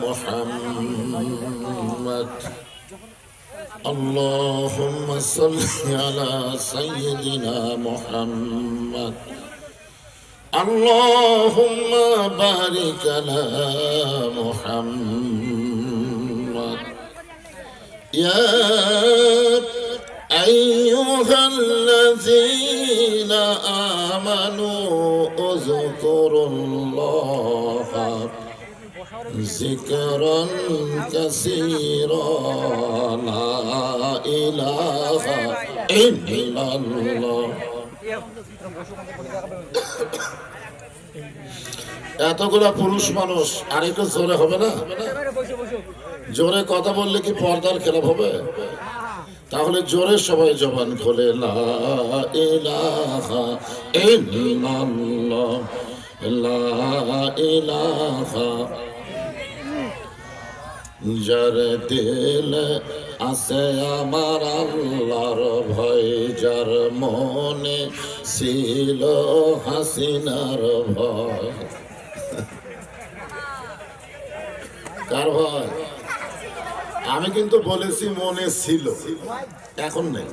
محمد اللهم صل على سيدنا محمد اللهم بارك على محمد يا أيها الذين آمنوا اذكروا الله ذكرا كثيرا لا إله إلا الله এতগুলা পুরুষ মানুষ আর একটু জোরে হবে না? জোরে কথা বললে কি পর্দার খেলাপ হবে? তাহলে জোরে সবাই জবান খোলে লা ইলাহা ইল্লাল্লাহ লা ইলাহা যার দিল আছে আমার আল্লাহর ভয় যার মনে ছিল হাসিনার ভয় কার ভয়? আমি কিন্তু বলেছি মনে ছিল, এখন নেই।